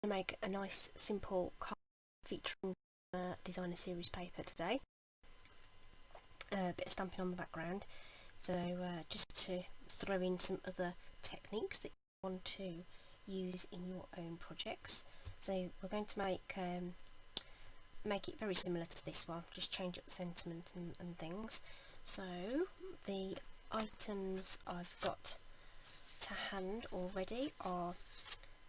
to make a nice simple card featuring designer series paper today. A bit of stamping on the background, so just to throw in some other techniques that you want to use in your own projects. So we're going to make it very similar to this one, just change up the sentiment and things. So the items I've got to hand already are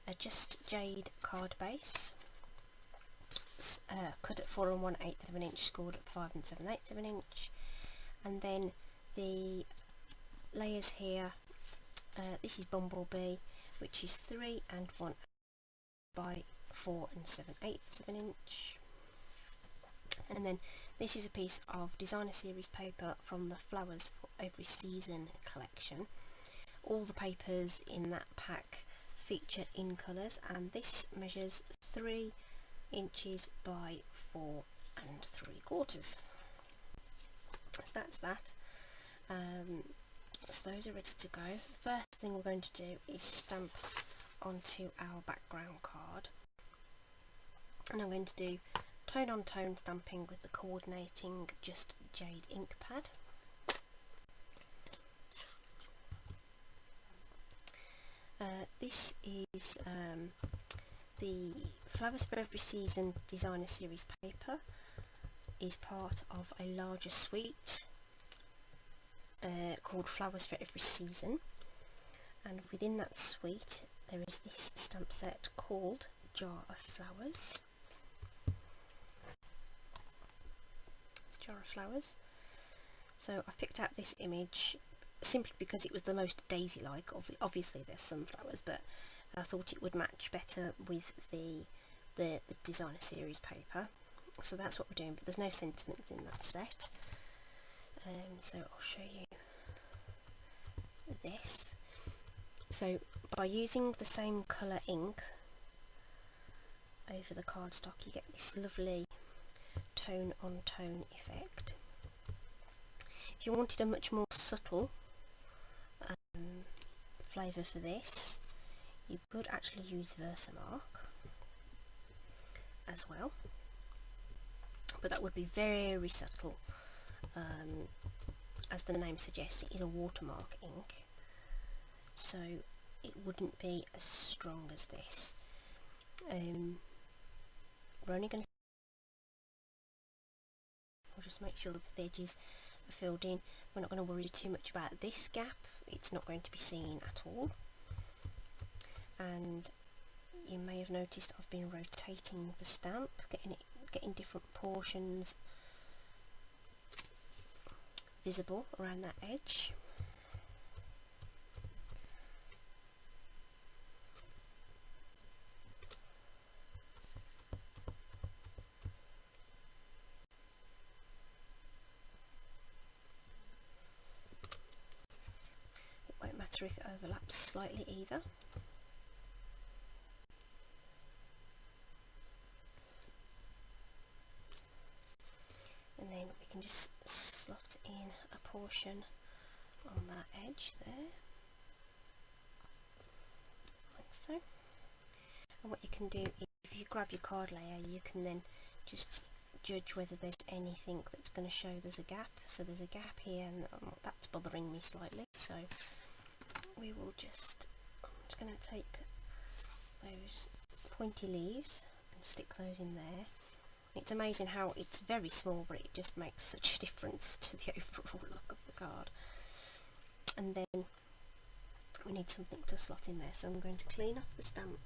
a just jade card base, cut at 4 1/8 of an inch, scored at 5 7/8 of an inch, and then the layers here. This is Bumblebee, which is 3 1 by 4 7/8 of an inch, and then this is a piece of designer series paper from the Flowers for Every Season collection. All the papers in that pack feature in colours, and this measures 3 inches by 4 3/4. So that's that. So those are ready to go. The first thing we're going to do is stamp onto our background card, and I'm going to do tone on tone stamping with the coordinating just jade ink pad. This is the Flowers for Every Season designer series paper, is part of a larger suite called Flowers for Every Season, and within that suite there is this stamp set called Jar of Flowers. It's Jar of Flowers. So I've picked out this image simply because it was the most daisy-like. Obviously there's some flowers, but I thought it would match better with the designer series paper. So that's what we're doing, but there's no sentiments in that set. So I'll show you this. So by using the same colour ink over the cardstock, you get this lovely tone on tone effect. If you wanted a much more subtle flavour for this, you could actually use Versamark as well, but that would be very subtle. As the name suggests, it is a watermark ink, so it wouldn't be as strong as this. We're only going to, I'll just make sure that the edges are filled in. We're not going to worry too much about this gap, it's not going to be seen at all. And you may have noticed I've been rotating the stamp, getting different portions visible around that edge. It won't matter if it overlaps slightly either. And then we can just slot in a portion on that edge there, like so. And what you can do is, if you grab your card layer, you can then just judge whether there's anything that's going to show there's a gap. So there's a gap here, and that's bothering me slightly, so we will just, I'm just going to take those pointy leaves and stick those in there. It's amazing how it's very small, but it just makes such a difference to the overall look of the card. And then we need something to slot in there, so I'm going to clean off the stamp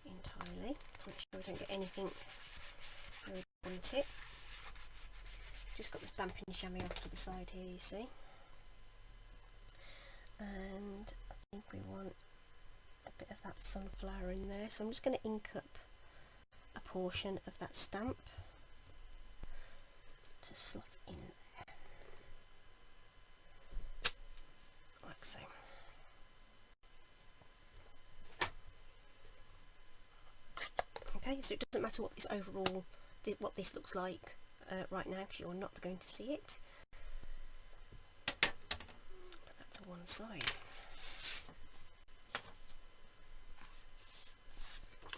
entirely to make sure I don't get anything where I want it. Just got the Stampin' chamois off to the side here, you see. And I think we want a bit of that sunflower in there, so I'm just going to ink up a portion of that stamp to slot in there, like so. Okay, so it doesn't matter what this overall, what this looks like right now, because you're not going to see it. Put that to one side.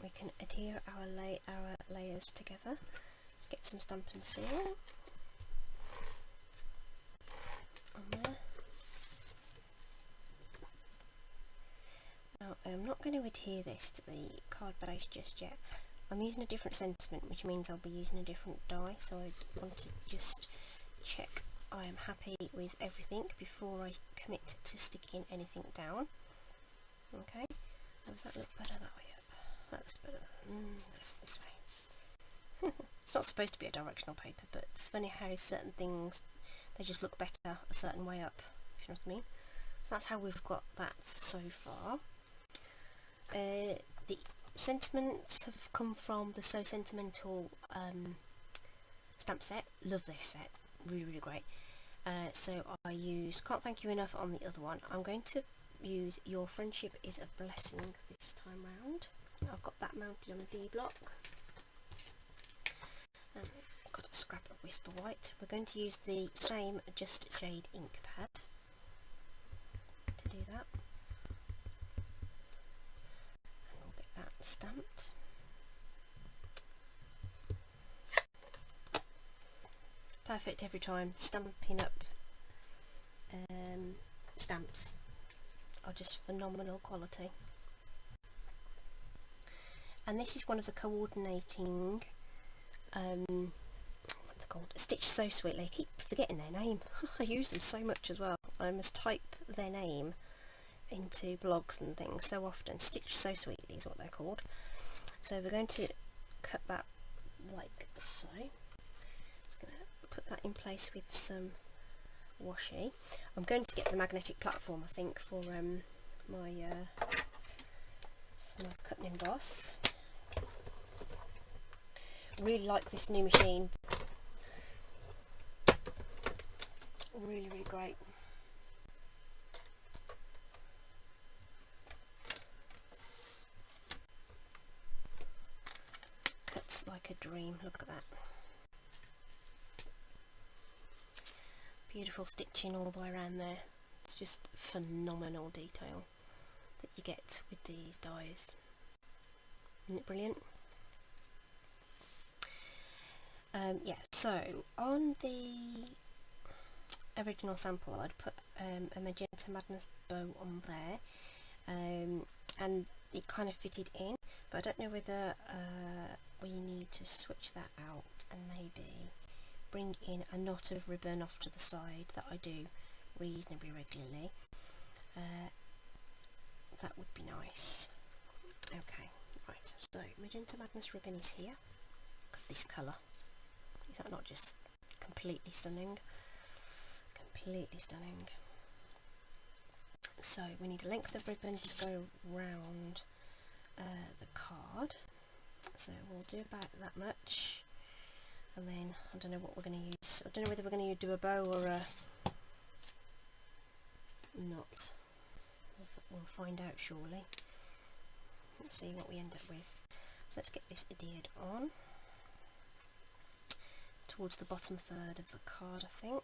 we can adhere our layers together. Let's get some Stampin' Seal on there. Now I'm not going to adhere this to the card base just yet. I'm using a different sentiment, which means I'll be using a different die, so I want to just check I am happy with everything before I commit to sticking anything down. Okay, does that look better that way up? That's better this way. It's not supposed to be a directional paper, but it's funny how certain things, they just look better a certain way up, if you know what I mean. So that's how we've got that so far. The sentiments have come from the So Sentimental stamp set. Love this set, really, really great. So I use Can't Thank You Enough on the other one. I'm going to use Your Friendship Is a Blessing this time round. I've got that mounted on a D block. And I've got a scrap of Whisper White. We're going to use the same Just Jade ink pad to do that. And we'll get that stamped. Perfect every time. Stampin' Up stamps are just phenomenal quality. And this is one of the coordinating what they're called, Stitch So Sweetly. I keep forgetting their name. I use them so much as well. I must type their name into blogs and things so often. Stitch So Sweetly is what they're called. So we're going to cut that like so. Just going to put that in place with some washi. I'm going to get the magnetic platform, I think, for my cutting emboss. Really like this new machine. Really, really great. Cuts like a dream. Look at that. Beautiful stitching all the way around there. It's just phenomenal detail that you get with these dies. Isn't it brilliant? Yeah, so on the original sample I'd put a Magenta Madness bow on there, and it kind of fitted in, but I don't know whether we need to switch that out and maybe bring in a knot of ribbon off to the side that I do reasonably regularly. That would be nice. Okay, right, so Magenta Madness ribbon is here. Look at this colour. Is that not just completely stunning? Completely stunning. So we need a length of ribbon to go round the card. So we'll do about that much. And then I don't know what we're going to use. I don't know whether we're going to do a bow or a knot. We'll find out shortly. Let's see what we end up with. So let's get this adhered on towards the bottom third of the card, I think.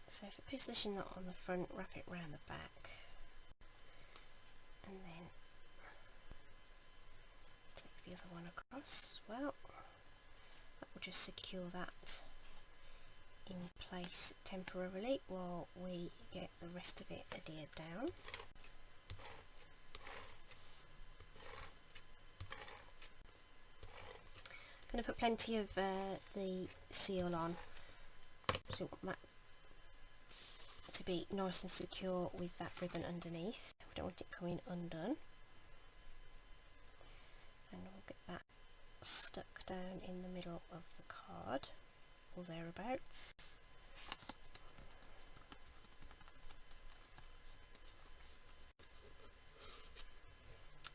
So if you position that on the front, wrap it round the back, and then take the other one across. Well, that will just secure that in place temporarily while we get the rest of it adhered down. I'm going to put plenty of the seal on, so that to be nice and secure with that ribbon underneath. We don't want it coming undone. And we'll get that stuck down in the middle of the card, or thereabouts.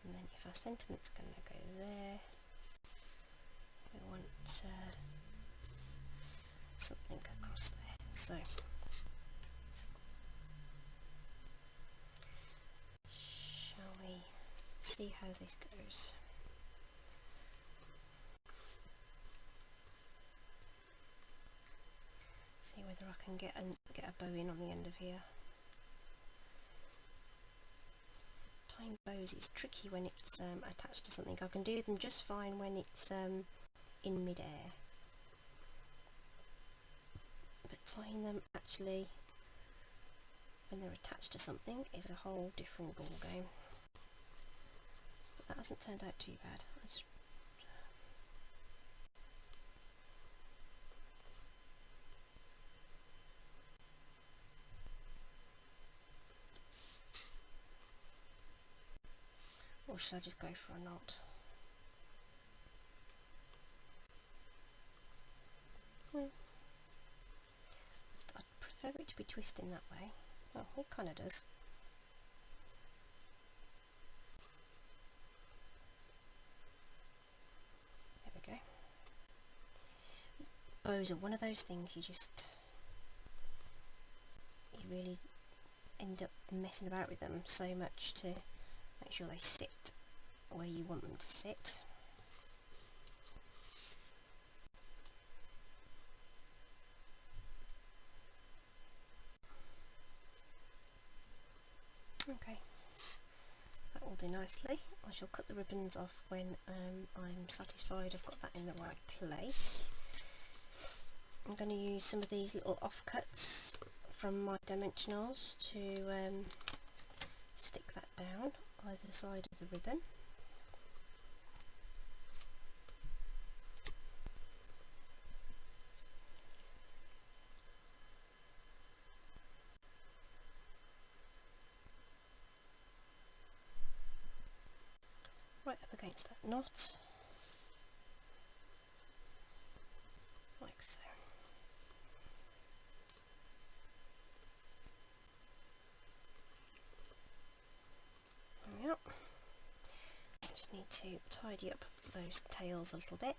And then if our sentiment's going to go there, we want something across there. So shall we see how this goes? I can get a bow in on the end of here. Tying bows is tricky when it's attached to something. I can do them just fine when it's in mid-air, but tying them actually when they're attached to something is a whole different ball game. But that hasn't turned out too bad. Or should I just go for a knot? I'd prefer it to be twisting that way. Well, it kind of does. There we go. Bows are one of those things you really end up messing about with them so much to make sure they sit where you want them to sit. Okay, that will do nicely. I shall cut the ribbons off when I'm satisfied I've got that in the right place. I'm going to use some of these little offcuts from my dimensionals to stick that down either side of the ribbon. Right up against that knot, like so. There we are. Just need to tidy up those tails a little bit.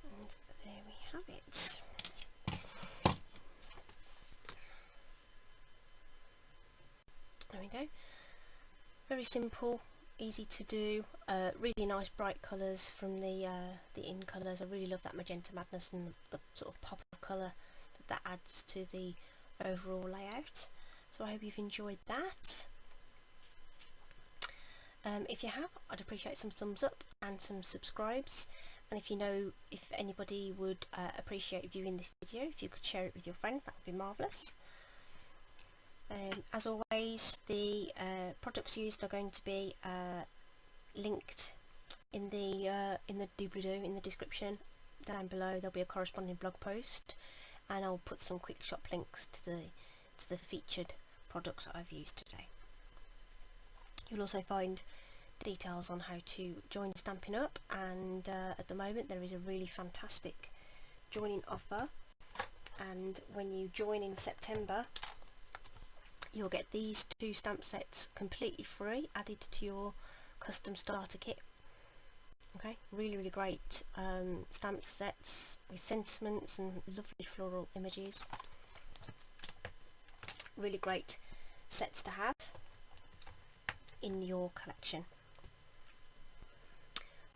And there we have it. There we go. Very simple, easy to do. Really nice bright colours from the in colours. I really love that magenta madness and the sort of pop of colour that adds to the overall layout. So I hope you've enjoyed that. If you have, I'd appreciate some thumbs up and some subscribes. And if you know if anybody would appreciate viewing this video, if you could share it with your friends, that would be marvellous. As always, the products used are going to be linked in the doobly-doo in the description down below. There'll be a corresponding blog post, and I'll put some quick shop links to the featured products that I've used today. You'll also find details on how to join Stampin' Up, and at the moment there is a really fantastic joining offer, and when you join in September you'll get these 2 stamp sets completely free added to your custom starter kit. Okay, really great stamp sets with sentiments and lovely floral images. Really great sets to have in your collection.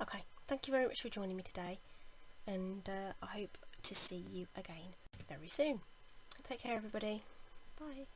Okay, thank you very much for joining me today, and I hope to see you again very soon. Take care everybody. Bye.